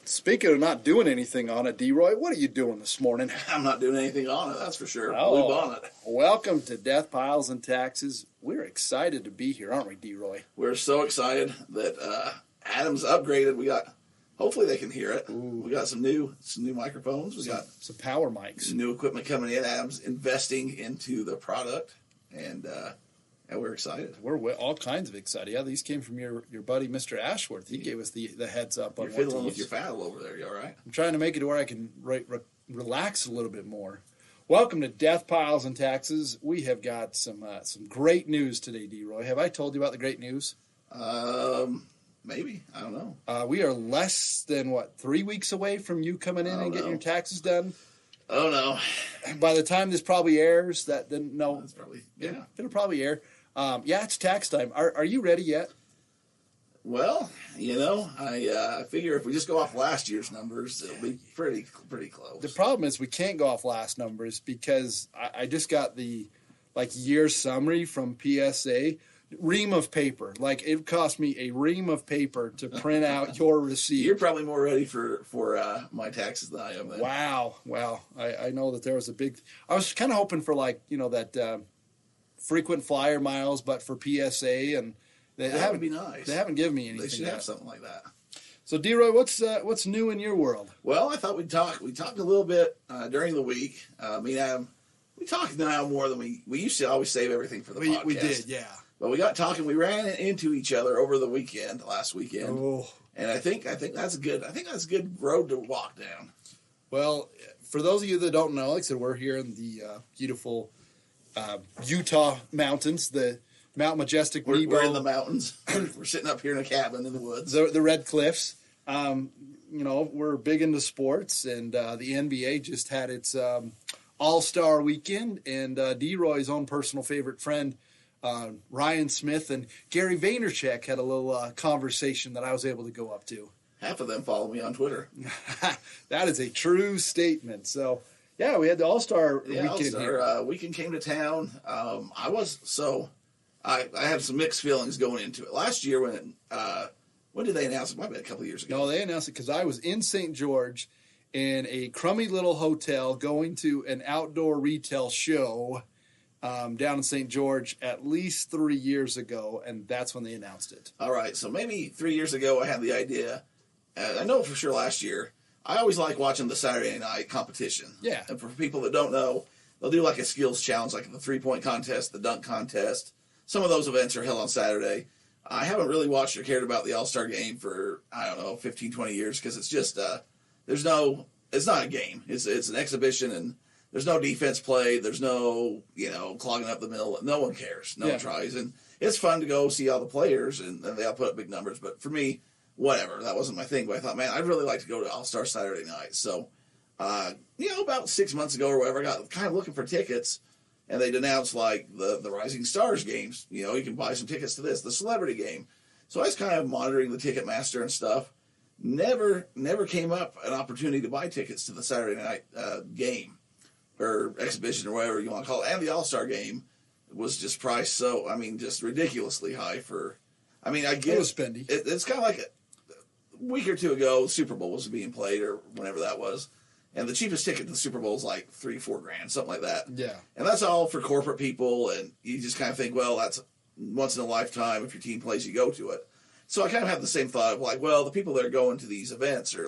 Speaking of not doing anything on it, D-Roy, what are you doing this morning? I'm not doing anything on it, that's for sure. Oh, Believe on it. Welcome to Deathpiles and Taxes. We're excited to be here, aren't we, D-Roy? We're so excited that Adam's upgraded. We got, hopefully they can hear it. Ooh. We got some new microphones. We got some power mics. New equipment coming in. Adam's investing into the product, and we're excited. We're all kinds of excited. Yeah, these came from your buddy, Mr. Ashworth. He gave us the heads up on You're fiddling with your paddle over there. You all right? I'm trying to make it to where I can relax a little bit more. Welcome to Deathpiles and Taxes. We have got some great news today, D-Roy. Have I told you about the great news? Maybe. I don't know. We are less than, 3 weeks away from you coming in and getting your taxes done? Oh, no. By the time this probably airs, That's probably, yeah. It'll probably air. It's tax time. Are you ready yet? Well, I figure if we just go off last year's numbers, it'll be pretty close. The problem is we can't go off last numbers because I just got the year summary from PSA. Ream of paper. It cost me a ream of paper to print out your receipt. You're probably more ready for my taxes than I am then. Wow. I know that there was a big... I was kind of hoping for that frequent flyer miles, but for PSA, and that would be nice. They haven't given me anything. They should have something like that. So, D-Roy, what's new in your world? Well, I thought we'd talk. We talked a little bit during the week. Me and Adam, we talk now more than we used to. Always save everything for the podcast. We did, yeah. But we got talking. We ran into each other over the last weekend. Oh. And I think that's good. I think that's a good road to walk down. Well, for those of you that don't know, like I said, we're here in the beautiful Utah mountains, the Mount Majestic. We're in the mountains. We're sitting up here in a cabin in the woods. The Red Cliffs. We're big into sports, and the NBA just had its All-Star weekend, and D-Roy's own personal favorite friend, Ryan Smith and Gary Vaynerchuk had a little conversation that I was able to go up to. Half of them follow me on Twitter. That is a true statement. So, yeah, we had the All-Star weekend All-Star, weekend came to town. I had some mixed feelings going into it. Last year when did they announce it? Might have been a couple of years ago. No, they announced it because I was in St. George in a crummy little hotel going to an outdoor retail show down in St. George at least 3 years ago, and that's when they announced it. All right, so maybe 3 years ago I had the idea. I know for sure last year. I always like watching the Saturday night competition. Yeah. And for people that don't know, they'll do like a skills challenge, like the three-point contest, the dunk contest. Some of those events are held on Saturday. I haven't really watched or cared about the All-Star game for, 15, 20 years because it's just, it's not a game. It's an exhibition, and there's no defense play. There's no, clogging up the middle. No one cares. No one tries. And it's fun to go see all the players, and they all put up big numbers. But for me, whatever. That wasn't my thing. But I thought, man, I'd really like to go to All-Star Saturday night. So, about 6 months ago or whatever, I got kind of looking for tickets, and they'd announced, the Rising Stars games. You can buy some tickets to this, the celebrity game. So I was kind of monitoring the Ticketmaster and stuff. Never came up an opportunity to buy tickets to the Saturday night game or exhibition or whatever you want to call it. And the All-Star game was just priced so, just ridiculously high for, I get it was spendy. It's kind of like a week or two ago, the Super Bowl was being played or whenever that was. And the cheapest ticket to the Super Bowl is like $3-4 grand, something like that. Yeah. And that's all for corporate people. And you just kind of think, well, that's once in a lifetime. If your team plays, you go to it. So I kind of have the same thought of the people that are going to these events are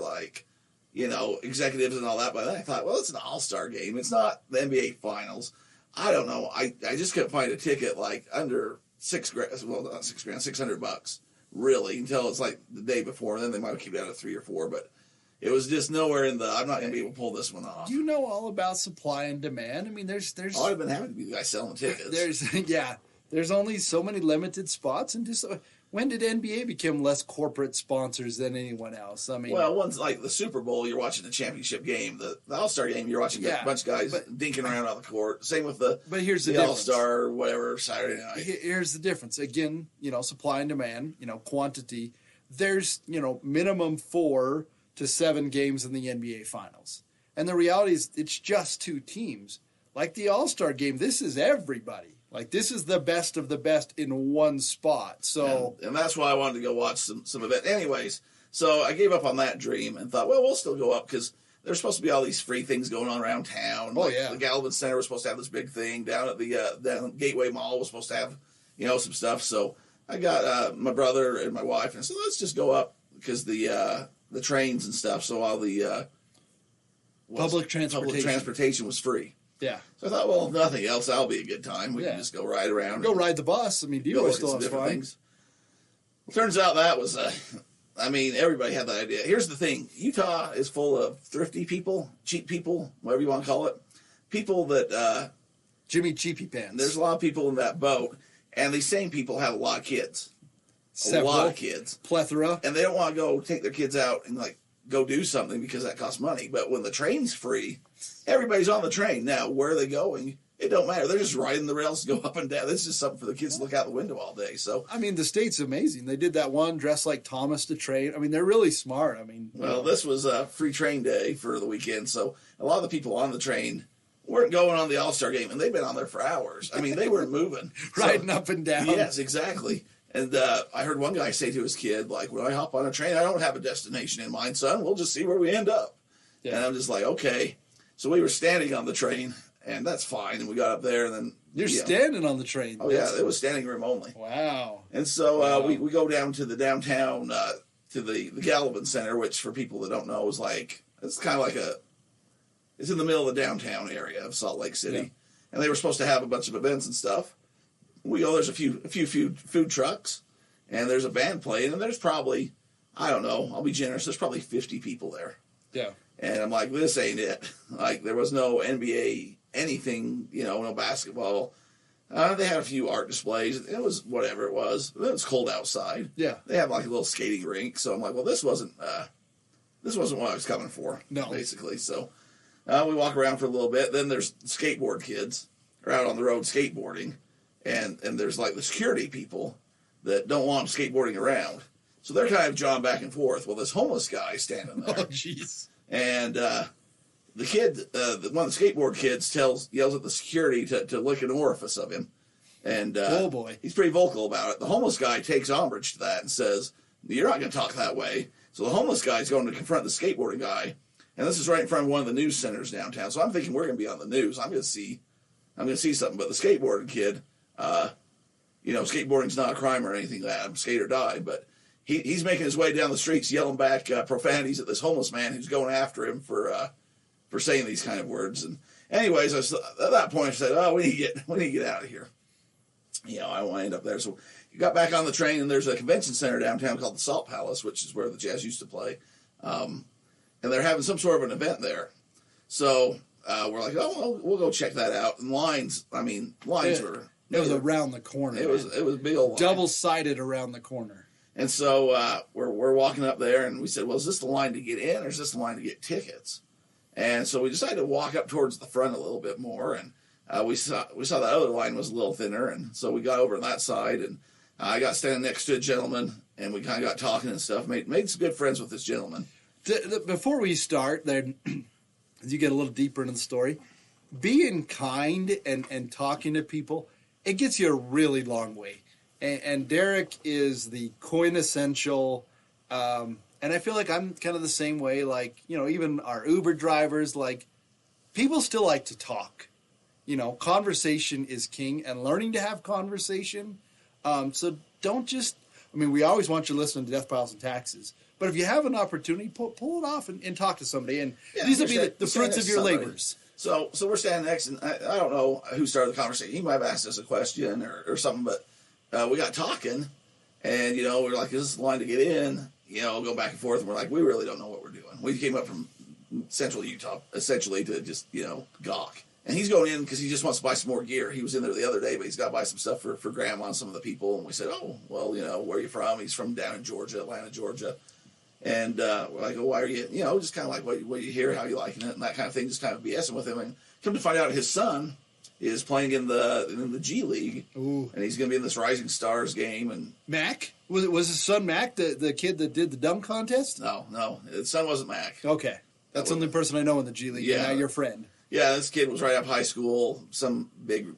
executives and all that. But then I thought, well, it's an all-star game. It's not the NBA Finals. I don't know. I just couldn't find a ticket under $6 grand. Well, not $6 grand, $600, really, until it's the day before. And then they might keep it out of 3 or 4. But it was just nowhere in I'm not going to be able to pull this one off. You know all about supply and demand. There's. Oh, I've been happy to be the guy selling tickets. There's only so many limited spots, and just when did NBA become less corporate sponsors than anyone else? Well, one's like the Super Bowl, you're watching the championship game. The All-Star game, you're watching a bunch of guys dinking around on the court. Same with the All-Star, whatever, Saturday night. Here's the difference. Again, supply and demand, quantity. There's, minimum 4 to 7 games in the NBA Finals. And the reality is it's just 2 teams. Like the All-Star game, this is everybody. Like, this is the best of the best in one spot. So, and that's why I wanted to go watch some event. Anyways, so I gave up on that dream and thought, well, we'll still go up because there's supposed to be all these free things going on around town. Oh, like yeah. The Galvin Center was supposed to have this big thing. Down at the down at Gateway Mall was supposed to have, some stuff. So I got my brother and my wife, and I said, let's just go up because the trains and stuff. So all the public transportation was free. Yeah. So I thought, well, if nothing else, that'll be a good time. We can just go ride around. Go ride the bus. I mean, DeRoy still has fun. Things. Well, turns out that was, everybody had that idea. Here's the thing. Utah is full of thrifty people, cheap people, whatever you want to call it. People that... Jimmy Cheapy Pants. There's a lot of people in that boat, and these same people have a lot of kids. Several. A lot of kids. Plethora. And they don't want to go take their kids out and, go do something because that costs money. But when the train's free, everybody's on the train. Now, where are they going? It don't matter. They're just riding the rails to go up and down. This is just something for the kids to look out the window all day. So, I mean, the state's amazing. They did that one dressed like Thomas the Train. I mean, they're really smart. Well, this was a free train day for the weekend. So a lot of the people on the train weren't going on the All-Star game, and they've been on there for hours. I mean, they weren't moving. Riding up and down. Yes, exactly. And I heard one guy say to his kid, when I hop on a train, I don't have a destination in mind, son. We'll just see where we end up. Yeah. And I'm just like, okay. So we were standing on the train, and that's fine. And we got up there, and then... You're standing on the train. Oh, yeah. It was standing room only. Wow. And so we go down to the downtown, to the Galvin Center, which for people that don't know is it's kind of like it's in the middle of the downtown area of Salt Lake City. Yeah. And they were supposed to have a bunch of events and stuff. We go, there's a few food trucks, and there's a band playing, and there's probably, I don't know, I'll be generous, there's probably 50 people there. Yeah. And I'm like, this ain't it. There was no NBA, anything, no basketball. They had a few art displays. It was whatever it was. It was cold outside. Yeah. They had a little skating rink. So I'm like, well, this wasn't what I was coming for. No. Basically. So we walk around for a little bit. Then there's skateboard kids are out on the road skateboarding. And there's the security people that don't want them skateboarding around. So they're kind of jawing back and forth. Well, this homeless guy standing there. Oh, jeez. And the kid, one of the skateboard kids yells at the security to lick an orifice of him. And oh, boy. He's pretty vocal about it. The homeless guy takes umbrage to that and says, you're not going to talk that way. So the homeless guy is going to confront the skateboarding guy. And this is right in front of one of the news centers downtown. So I'm thinking we're going to be on the news. I'm going to see something. But the skateboarding kid... skateboarding's not a crime or anything like that. Skate or die, but he's making his way down the streets yelling back profanities at this homeless man who's going after him for saying these kind of words. And anyways, at that point I said, oh, we need to get out of here. I don't want to end up there. So you got back on the train, and there's a convention center downtown called the Salt Palace, which is where the Jazz used to play. And they're having some sort of an event there. So we're like, oh, well, we'll go check that out. And lines were... It was around the corner. It was a big old line. Double-sided around the corner. And so we're walking up there, and we said, well, is this the line to get in, or is this the line to get tickets? And so we decided to walk up towards the front a little bit more, and we saw that other line was a little thinner, and so we got over on that side, and I got standing next to a gentleman, and we kind of got talking and stuff, made some good friends with this gentleman. Before we start, then, as you get a little deeper into the story, being kind and talking to people, it gets you a really long way. And Derek is the quintessential, and I feel like I'm kind of the same way, even our Uber drivers, people still like to talk. Conversation is king, and learning to have conversation. So don't just, we always want you listening to Deathpiles and Taxes, but if you have an opportunity, pull it off and talk to somebody, and these will be the fruits of your labors. So we're standing next, and I don't know who started the conversation. He might have asked us a question or something, but we got talking, and, we're like, is this the line to get in? Go back and forth, and we're like, we really don't know what we're doing. We came up from central Utah, essentially, to just, gawk. And he's going in because he just wants to buy some more gear. He was in there the other day, but he's got to buy some stuff for Grandma and some of the people. And we said, oh, well, where are you from? He's from down in Georgia, Atlanta, Georgia. And we're like, oh, why are you, just kind of like what you hear, how you liking it, and that kind of thing, just kind of BSing with him. And come to find out his son is playing in the G League. Ooh. And he's going to be in this Rising Stars game. And Mac? Was his son Mac, the kid that did the dunk contest? No, his son wasn't Mac. Okay. That's the only person I know in the G League. Yeah. Now your friend. Yeah, this kid was right out of high school, some big,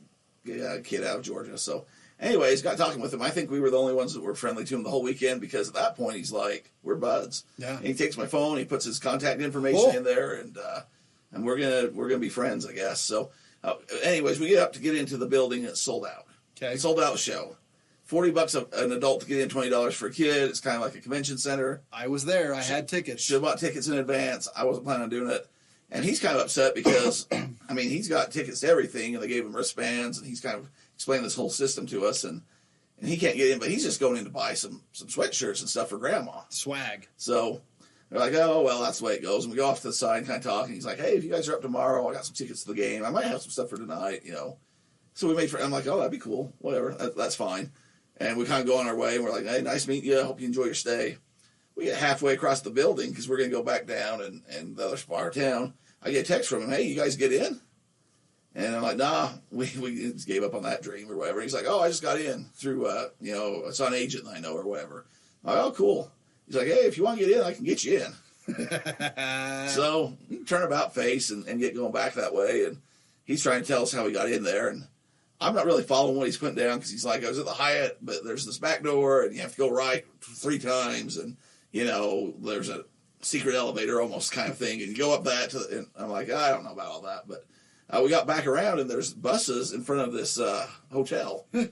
kid out of Georgia. So, anyways, got talking with him. I think we were the only ones that were friendly to him the whole weekend because at that point he's like, we're buds. Yeah. And he takes my phone, he puts his contact information in there, and we're gonna be friends, I guess. So, anyways, we get up to get into the building and it's sold out. Okay. It's sold out show. $40 an adult to get in, $20 for a kid. It's kind of like a convention center. I was there. I had tickets. Should have bought tickets in advance. I wasn't planning on doing it. And he's kind of upset because, I mean, he's got tickets to everything, and they gave him wristbands, and he's kind of explained this whole system to us, and he can't get in, but he's just going in to buy some sweatshirts and stuff for Grandma. Swag. So they're like, oh, well, that's the way it goes. And we go off to the side and kind of talk, and he's like, hey, if you guys are up tomorrow, I got some tickets to the game. I might have some stuff for tonight, you know. So we I'm like, oh, that'd be cool. Whatever. That's fine. And we kind of go on our way, and we're like, hey, nice meeting you. Hope you enjoy your stay. We get halfway across the building because we're going to go back down and the other part of town. I get a text from him, hey, you guys get in? And I'm like, nah, we just gave up on that dream or whatever. He's like, oh, I just got in through, it's on agent I know or whatever. I'm like, oh, cool. He's like, hey, if you want to get in, I can get you in. So turn about face and get going back that way. And he's trying to tell us how he got in there. And I'm not really following what he's putting down because he's like, I was at the Hyatt, but there's this back door and you have to go right 3 times. And, there's a secret elevator almost kind of thing, and you go up that and I'm like, I don't know about all that, but we got back around and there's buses in front of this hotel, and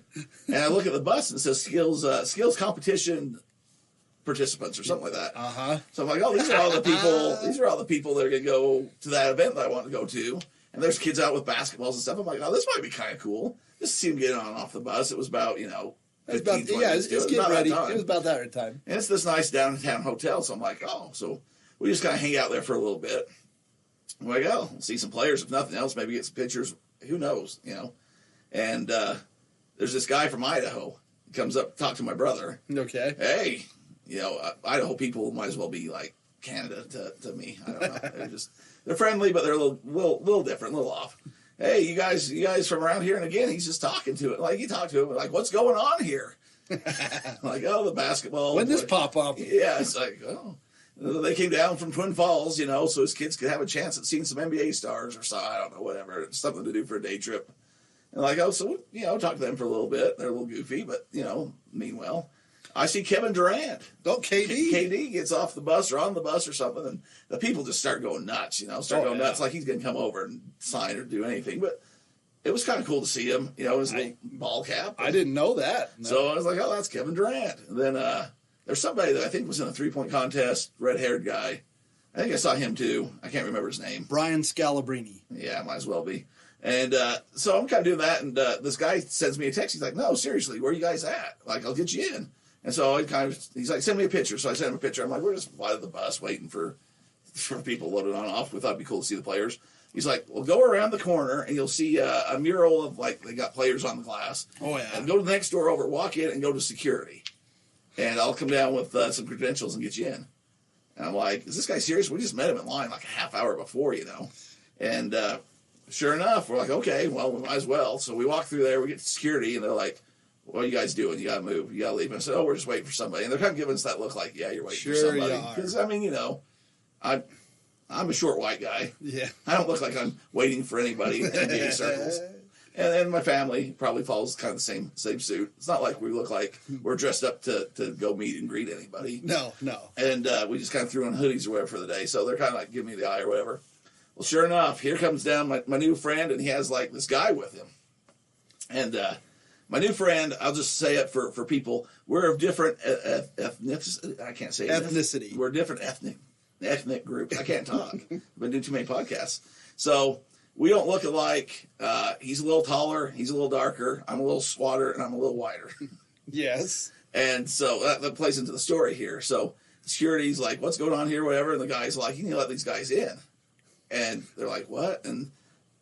I look at the bus and it says skills competition participants or something like that. So I'm like, oh, these are all the people that are gonna go to that event that I want to go to, and there's kids out with basketballs and stuff. I'm like, oh, this might be kind of cool. Just see them get on and off the bus. It was about it's getting ready. It was about that time. And it's this nice downtown hotel, so I'm like, oh, so we just kind of hang out there for a little bit. I'm like, oh, see some players, if nothing else, maybe get some pictures. Who knows, And there's this guy from Idaho. He comes up to talk to my brother. Okay. Hey, Idaho people might as well be like Canada to me. I don't know. They're friendly, but they're a little different, a little off. Hey, you guys from around here? And again, he's just talking to it. Like, he talked to him, like, what's going on here? Like, oh, the basketball. When did this pop up? Yeah, it's like, oh. They came down from Twin Falls, so his kids could have a chance at seeing some NBA stars or so, I don't know, whatever. It's something to do for a day trip. And like, oh, so, talk to them for a little bit. They're a little goofy, but, meanwhile. I see Kevin Durant. Oh, KD. KD gets off the bus or on the bus or something, and the people just start going nuts, going nuts like he's going to come over and sign or do anything. But it was kind of cool to see him, his little ball cap. I didn't know that. No. So I was like, oh, that's Kevin Durant. And then there's somebody that I think was in a 3-point contest, red-haired guy. I think I saw him too. I can't remember his name. Brian Scalabrine. Yeah, might as well be. And so I'm kind of doing that, and this guy sends me a text. He's like, no, seriously, where are you guys at? Like, I'll get you in. And so he's like, send me a picture. So I sent him a picture. I'm like, we're just by the bus waiting for people loaded on and off. We thought it'd be cool to see the players. He's like, well, go around the corner and you'll see a mural of, like, they got players on the glass. Oh, yeah. And go to the next door over, walk in, and go to security. And I'll come down with some credentials and get you in. And I'm like, is this guy serious? We just met him in line like a half hour before, And sure enough, we're like, okay, well, we might as well. So we walk through there, we get to security, and they're like, what are you guys doing? You got to move. You got to leave. And I said, oh, we're just waiting for somebody. And they're kind of giving us that look like, yeah, you're waiting for somebody. Because, I mean, I'm a short white guy. Yeah. I don't look like I'm waiting for anybody in NBA circles. And then my family probably follows kind of the same suit. It's not like we look like we're dressed up to go meet and greet anybody. No. And we just kind of threw on hoodies or whatever for the day. So they're kind of like giving me the eye or whatever. Well, sure enough, here comes down my new friend, and he has like this guy with him. And my new friend, I'll just say it for people, we're of different ethnicity. I can't say ethnicity. We're different ethnic groups. I can't talk. I've been doing too many podcasts. So we don't look alike. He's a little taller. He's a little darker. I'm a little squatter, and I'm a little wider. Yes. And so that plays into the story here. So security's like, what's going on here, whatever. And the guy's like, you need to let these guys in. And they're like, what? And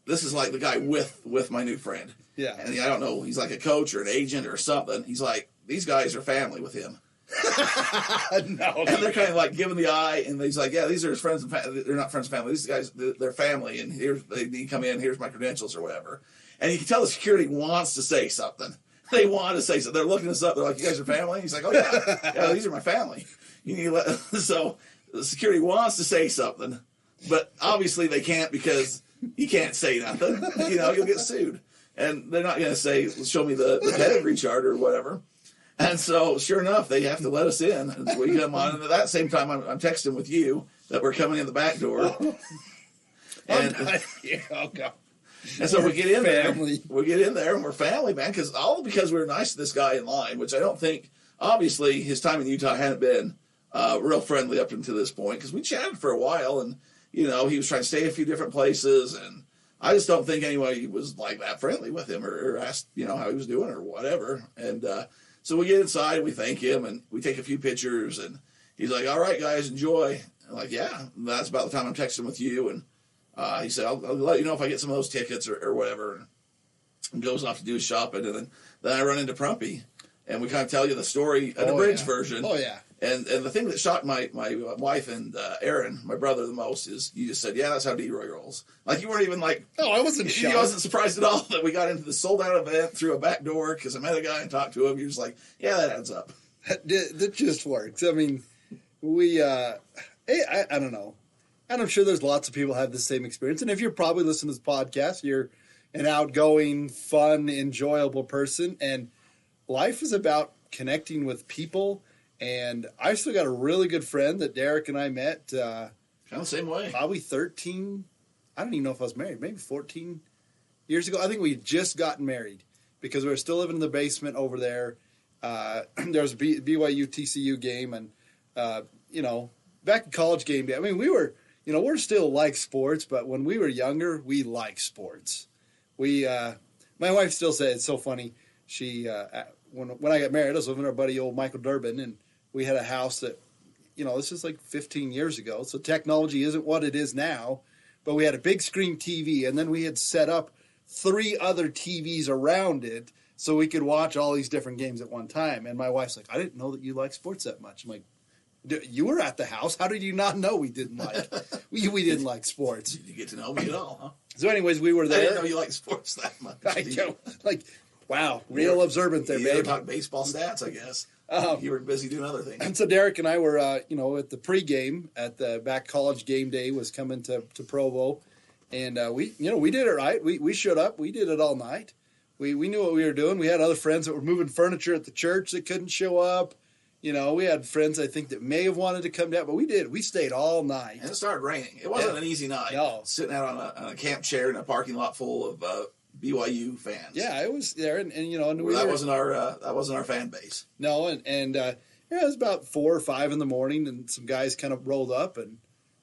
this is like the guy with my new friend. Yeah. And I don't know, he's like a coach or an agent or something. He's like, these guys are family with him. No. And they're kind of like giving the eye, and he's like, yeah, these are his friends and family. They're not friends and family. These guys, they're family, and they need to come in. Here's my credentials or whatever. And you can tell the security wants to say something. They want to say something. They're looking us up. They're like, you guys are family? He's like, oh, yeah, these are my family. You need to let, so the security wants to say something, but obviously they can't because you can't say nothing. You'll get sued. And they're not going to say, show me the pedigree chart or whatever. And so, sure enough, they have to let us in. And so we come on, and at that same time, I'm texting with you that we're coming in the back door. And, and so we get in there. We get in there, and we're family, man, because we were nice to this guy in line, which I don't think, obviously, his time in Utah hadn't been real friendly up until this point, because we chatted for a while, and, he was trying to stay a few different places, and I just don't think anybody was like that friendly with him or asked, how he was doing or whatever. And so we get inside, and we thank him, and we take a few pictures, and he's like, all right, guys, enjoy. I'm like, yeah, that's about the time I'm texting with you. And he said, I'll let you know if I get some of those tickets or whatever. And goes off to do his shopping, and then I run into Prumpy, and we kind of tell you the story, an abridged version. Oh, yeah. And the thing that shocked my wife and Aaron, my brother, the most is you just said, yeah, that's how D-Roy rolls. Like, you weren't even like... No, I wasn't shocked. You wasn't surprised at all that we got into the sold-out event through a back door because I met a guy and talked to him. You're just like, yeah, that adds up. That just works. I mean, we... I don't know. And I'm sure there's lots of people who have the same experience. And if you're probably listening to this podcast, you're an outgoing, fun, enjoyable person. And life is about connecting with people. And I still got a really good friend that Derek and I met. Kind of the same way. Probably 13. I don't even know if I was married. Maybe 14 years ago. I think we had just gotten married because we were still living in the basement over there. There was a BYU TCU game. And, back in college game day, I mean, we were, we're still like sports. But when we were younger, we liked sports. My wife still says, it's so funny. She, when I got married, I was living with our buddy, old Michael Durbin, and we had a house that, this is like 15 years ago, so technology isn't what it is now, but we had a big screen TV, and then we had set up 3 other TVs around it so we could watch all these different games at one time. And my wife's like, I didn't know that you like sports that much. I'm like, you were at the house. How did you not know we didn't like we didn't like sports? You didn't get to know me at all, huh? So anyways, we were there. I didn't know you liked sports that much. I know. Wow, real observant there, babe. You talk baseball stats, I guess. You were busy doing other things. And so Derek and I were, at the pregame at the back college game day was coming to Provo, and we did it right. We showed up. We did it all night. We knew what we were doing. We had other friends that were moving furniture at the church that couldn't show up. We had friends I think that may have wanted to come down, but we did. We stayed all night. And it started raining. It wasn't an easy night. No, sitting out on a camp chair in a parking lot full of BYU fans. Yeah, it was there, and that wasn't our fan base. No, and it was about 4 or 5 in the morning, and some guys kind of rolled up, and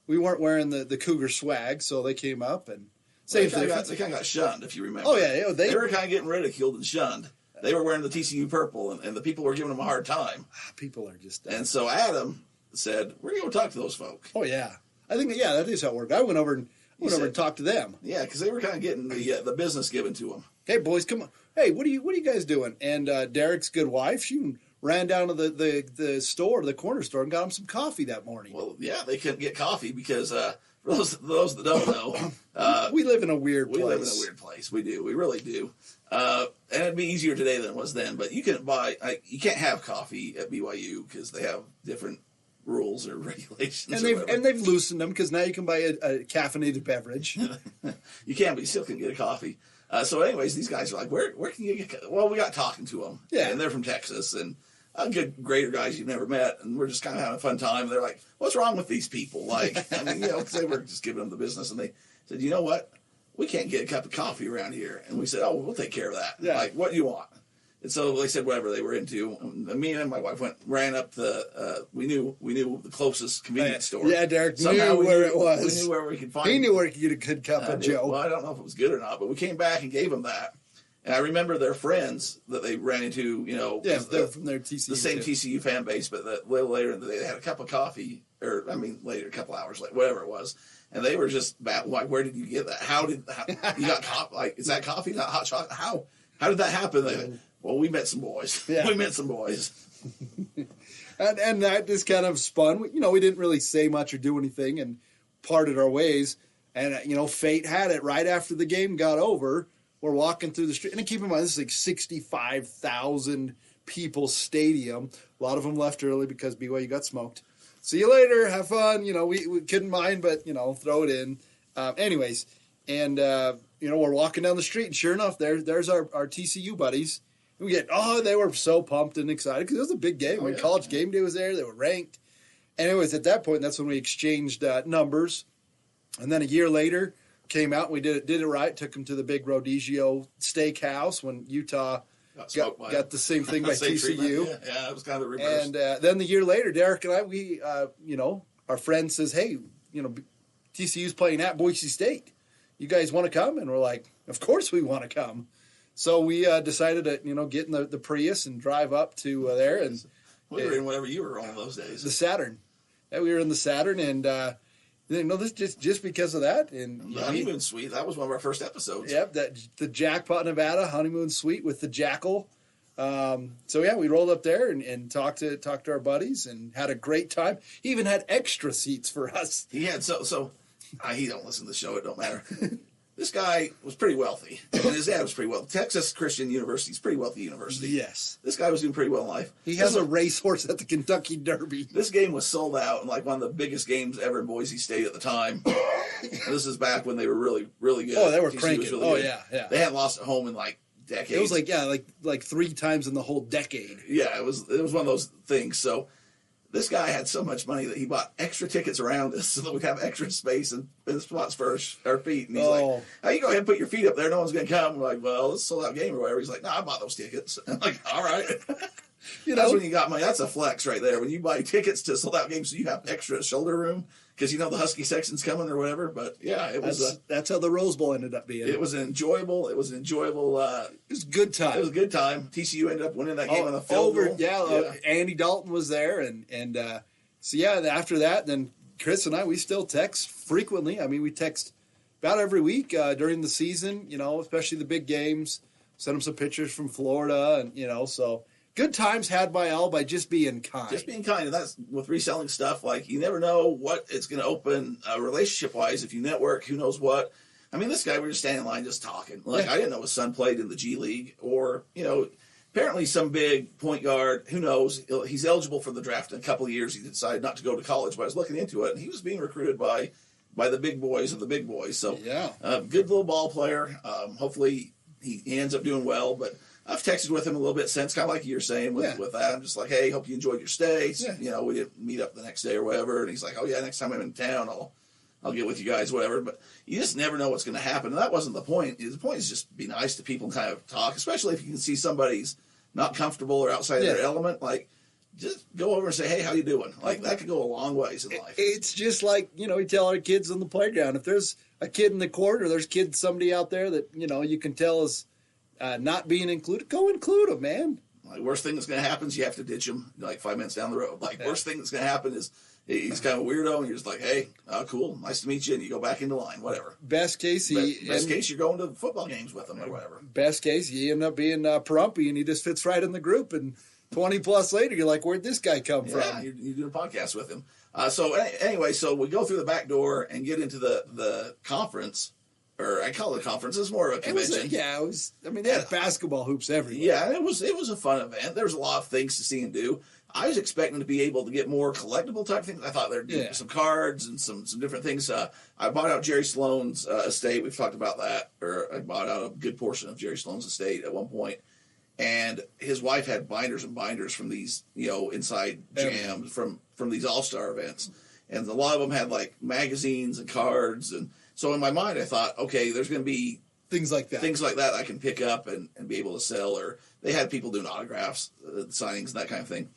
we weren't wearing the Cougar swag, so they came up and they kind of got shunned, if you remember. Oh yeah, they were kind of getting ridiculed and shunned. They were wearing the TCU purple, and the people were giving them a hard time. People are just. And so Adam said, "We're going to go talk to those folk." Oh yeah, I think that is how it worked. I went over and talked to them. Yeah, because they were kind of getting the business given to them. Hey boys, come on! Hey, what are you guys doing? And Derek's good wife, she ran down to the store, the corner store, and got him some coffee that morning. Well, yeah, they couldn't get coffee because for those that don't know, we live in a weird place. We live in a weird place. We do. We really do. And it'd be easier today than it was then. But you can't have coffee at BYU because they have different rules or regulations. And they've loosened them because now you can buy a caffeinated beverage. You can, but you still can get a coffee. So anyways, these guys are like, where can you get? Well, we got talking to them. Yeah. And they're from Texas and good, greater guys you've never met. And we're just kind of having a fun time. And they're like, what's wrong with these people? Like, I mean, because they were just giving them the business. And they said, you know what? We can't get a cup of coffee around here. And we said, oh, we'll take care of that. Yeah. Like, what do you want? And so they said whatever they were into. And me and my wife ran up we knew the closest convenience store. Yeah, Derek knew where it was. We knew where we could find it. He knew where he could get a good cup of Joe. Well, I don't know if it was good or not, but we came back and gave them that. And I remember their friends that they ran into, they're from their TCU. The same TCU fan base, but a little later in the day, they had a cup of coffee, later, a couple hours later, whatever it was. And they were just like, where did you get that? How you got coffee? Like, is that coffee, not hot chocolate? How did that happen? They, well, we met some boys. Yeah. We met some boys. and that just kind of spun. We didn't really say much or do anything and parted our ways. And, fate had it. Right after the game got over, we're walking through the street. And keep in mind, this is like 65,000 people stadium. A lot of them left early because BYU got smoked. See you later. Have fun. We couldn't mind, but, throw it in. Anyways, and we're walking down the street, and sure enough, there's our TCU buddies. We they were so pumped and excited because it was a big game. When College Game Day was there, they were ranked. And it was at that point, that's when we exchanged numbers. And then a year later, came out and we did it right. Took them to the big Rodizio Steakhouse when Utah got the same thing by TCU. Yeah, it was kind of a reverse. And then the year later, Derek and I, we, our friend says, hey, TCU's playing at Boise State. You guys want to come? And we're like, of course we want to come. So we decided to, get in the Prius and drive up to there. And we were in whatever you were on those days. The Saturn. Yeah, we were in the Saturn, and this just because of that. And the honeymoon suite, that was one of our first episodes. Yep, the Jackpot, Nevada honeymoon suite with the Jackal. We rolled up there and talked to our buddies and had a great time. He even had extra seats for us. He had he don't listen to the show. It don't matter. This guy was pretty wealthy, and his dad was pretty wealthy. Texas Christian University is a pretty wealthy university. Yes. This guy was doing pretty well in life. He has a racehorse at the Kentucky Derby. This game was sold out, and like one of the biggest games ever in Boise State at the time. This is back when they were really, really good. Oh, they were cranking. Really good. Yeah. They hadn't lost at home in like decades. It was like 3 times in the whole decade. Yeah, it was one of those things. So this guy had so much money that he bought extra tickets around us so that we'd have extra space and spots for our feet. And he's like, "Hey, you go ahead and put your feet up there. No one's going to come." We're like, "Well, it's a sold out game or whatever." He's like, "No, I bought those tickets." I'm like, "All right." That's when you got money. That's a flex right there. When you buy tickets to sold out games, so you have extra shoulder room because the Husky section's coming or whatever. But yeah, it was. That's how the Rose Bowl ended up being. It was enjoyable. It was enjoyable. It was a good time. It was a good time. TCU ended up winning that game on the field goal. Yeah. Andy Dalton was there, and after that, then Chris and I, we still text frequently. I mean, we text about every week during the season. Especially the big games. Send them some pictures from Florida, and so. Good times had by all by just being kind. Just being kind. And that's with reselling stuff. Like, you never know what it's going to open relationship-wise. If you network, who knows what. I mean, this guy, we were just standing in line just talking. I didn't know his son played in the G League or, apparently some big point guard. Who knows? He's eligible for the draft in a couple of years. He decided not to go to college, but I was looking into it, and he was being recruited by the big boys of the big boys. So, good little ball player. Hopefully he ends up doing well, but I've texted with him a little bit since, kind of like you're saying with that. I'm just like, hey, hope you enjoyed your stay. Yeah. We didn't meet up the next day or whatever. And he's like, oh, yeah, next time I'm in town, I'll get with you guys, whatever. But you just never know what's going to happen. And that wasn't the point. The point is just be nice to people and kind of talk, especially if you can see somebody's not comfortable or outside of their element. Like, just go over and say, hey, how you doing? Like, that could go a long ways in life. It's just like, we tell our kids on the playground, if there's a kid in the court or there's somebody out there that, you can tell is not being included, go include them, man. Like, worst thing that's going to happen is you have to ditch him like 5 minutes down the road. Like, worst thing that's going to happen is he's kind of a weirdo and you're just like, hey, cool, nice to meet you, and you go back into line, whatever. Best case, you're going to football games with him or whatever. Best case, you end up being Parumpy and he just fits right in the group, and 20 plus later, you're like, where'd this guy come from? Yeah, you do a podcast with him. Anyway, so we go through the back door and get into the conference. Or I call it a conference. It's more of a convention. It was. I mean, they had basketball hoops everywhere. Yeah, and it was a fun event. There was a lot of things to see and do. I was expecting to be able to get more collectible type things. I thought there'd be some cards and some different things. I bought out Jerry Sloan's estate. We've talked about that. Or I bought out a good portion of Jerry Sloan's estate at one point. And his wife had binders and binders from these, inside jams from these all-star events. And a lot of them had like magazines and cards. And so in my mind, I thought, okay, there's going to be things like that I can pick up and be able to sell. Or they had people doing autographs, signings, and that kind of thing.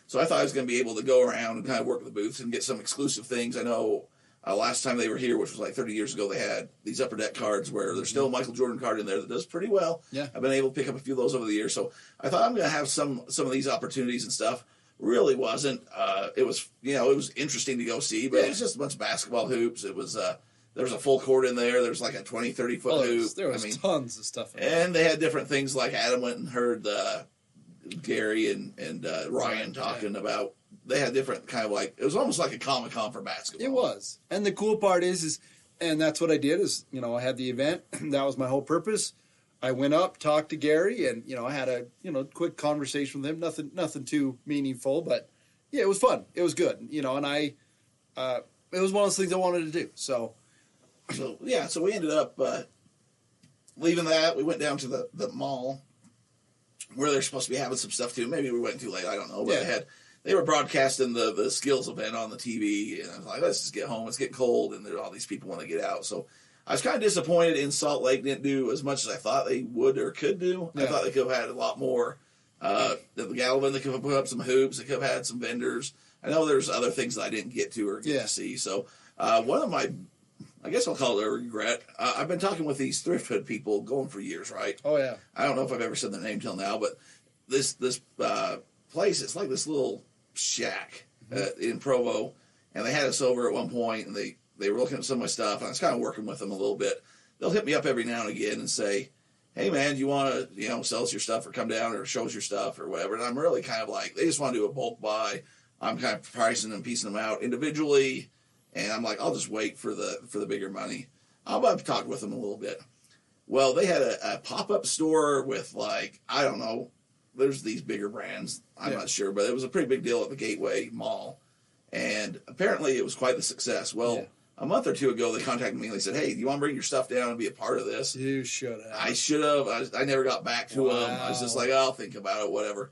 So I thought I was going to be able to go around and kind of work the booths and get some exclusive things. I know last time they were here, which was like 30 years ago, they had these Upper Deck cards where there's still a Michael Jordan card in there that does pretty well. Yeah. I've been able to pick up a few of those over the years. So I thought I'm going to have some of these opportunities and stuff. Really wasn't. It was, it was interesting to go see, but it was just a bunch of basketball hoops. It was, there was a full court in there. There was like a 20, 30 foot hoop. There was tons of stuff. And they had different things like Adam went and heard Gary and Ryan talking about. They had different kind of like, it was almost like a Comic-Con for basketball. It was. And the cool part is, and that's what I did is, I had the event. That was my whole purpose. I went up, talked to Gary, and, I had a, quick conversation with him. Nothing too meaningful, but yeah, it was fun. It was good, and it was one of those things I wanted to do. So we ended up leaving that, we went down to the mall where they're supposed to be having some stuff too. Maybe we went too late. I don't know. But they were broadcasting the skills event on the TV, and I was like, let's just get home. It's getting cold, and all these people want to get out. So I was kind of disappointed in Salt Lake didn't do as much as I thought they would or could do. I thought they could have had a lot more. The Gallivan, they could have put up some hoops. They could have had some vendors. I know there's other things that I didn't get to or get to see. So one of my, I guess I'll call it a regret. I've been talking with these thrift hood people going for years, right? Oh, yeah. I don't know if I've ever said their name till now, but this place, it's like this little shack in Provo, and they had us over at one point, and they were looking at some of my stuff, and I was kind of working with them a little bit. They'll hit me up every now and again and say, hey, man, do you want to, sell us your stuff or come down or show us your stuff or whatever? And I'm really kind of like, they just want to do a bulk buy. I'm kind of pricing and piecing them out individually, and I'm like, I'll just wait for the bigger money. I've talked with them a little bit. Well, they had a pop-up store with, like, I don't know, there's these bigger brands. I'm not sure, but it was a pretty big deal at the Gateway Mall, and apparently it was quite the success. Well, a month or two ago, they contacted me and they said, hey, do you want to bring your stuff down and be a part of this? You should have. I should have. I never got back to them. I was just like, I'll think about it, whatever.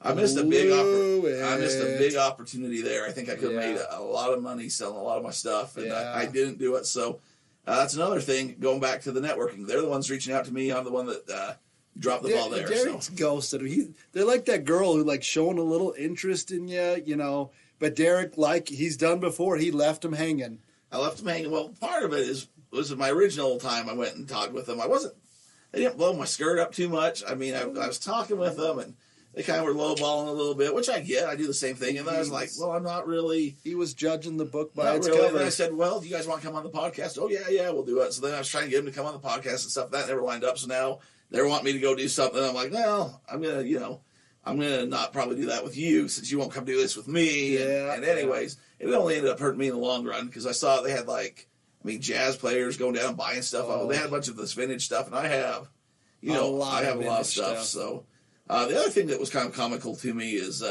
I missed a big opportunity there. I think I could have made a lot of money selling a lot of my stuff, and I didn't do it. So that's another thing, going back to the networking. They're the ones reaching out to me. I'm the one that dropped the ball there. Derek's ghosted him. They're like that girl who, like, showing a little interest in you, but Derek, like he's done before, he left him hanging. I left him hanging. Well, part of it was my original time I went and talked with them. They didn't blow my skirt up too much. I mean, I was talking with them, and they kind of were lowballing a little bit, which I get. I do the same thing. And then I was like, well, I'm not really. He was judging the book by its cover. cover. And I said, well, do you guys want to come on the podcast? Oh, yeah, we'll do it. So then I was trying to get him to come on the podcast and stuff. That never lined up. So now they want me to go do something. I'm like, well, I'm going to not probably do that with you since you won't come do this with me. Yeah. And anyways, it only ended up hurting me in the long run because I saw they had jazz players going down and buying stuff. Oh. They had a bunch of this vintage stuff, and I have, a lot of stuff. So the other thing that was kind of comical to me is,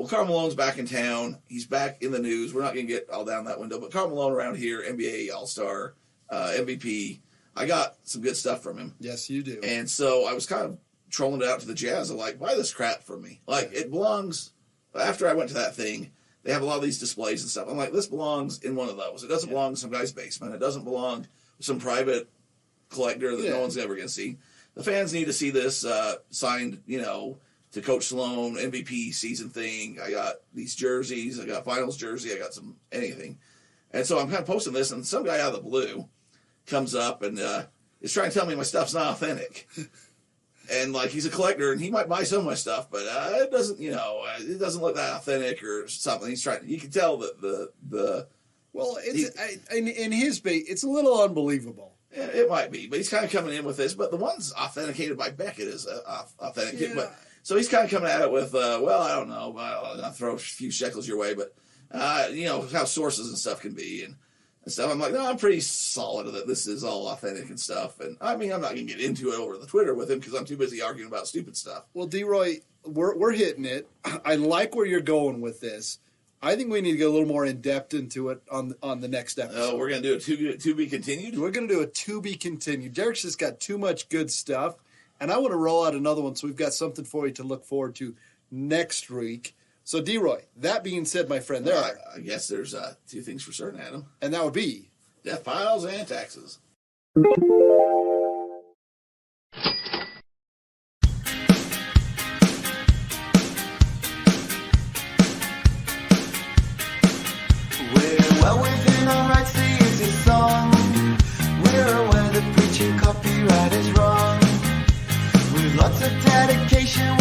Karl Malone's back in town. He's back in the news. We're not going to get all down that window, but Karl Malone around here, NBA All-Star, MVP. I got some good stuff from him. Yes, you do. And so I was kind of trolling it out to the Jazz. I'm like, buy this crap from me. Like, it belongs, after I went to that thing, they have a lot of these displays and stuff. I'm like, this belongs in one of those. It doesn't belong in some guy's basement. It doesn't belong to some private collector that no one's ever going to see. The fans need to see this signed, to Coach Sloan, MVP season thing. I got these jerseys. I got finals jersey. I got some anything. And so I'm kind of posting this, and some guy out of the blue comes up and is trying to tell me my stuff's not authentic. And, like, he's a collector, and he might buy some of my stuff, but it doesn't, it doesn't look that authentic or something. He's trying. You can tell that the. Well, in his bait, it's a little unbelievable. Yeah, it might be, but he's kind of coming in with this. But the one's authenticated by Beckett is authentic. Yeah. But so he's kind of coming at it with, I don't know, I'll throw a few shekels your way, but how sources and stuff can be and stuff. I'm like, no, I'm pretty solid that this is all authentic and stuff. And I mean, I'm not going to get into it over the Twitter with him because I'm too busy arguing about stupid stuff. Well, D-Roy, we're hitting it. I like where you're going with this. I think we need to get a little more in depth into it on the next episode. Oh, we're going to do a to be continued? We're going to do a to be continued. Derek's just got too much good stuff, and I want to roll out another one, so we've got something for you to look forward to next week. So, D-Roy, that being said, my friend, I guess there's two things for certain, Adam. And that would be? Deathpiles and taxes. We're well within our rights to use this song. We're aware that preaching copyright is wrong. With lots of dedication,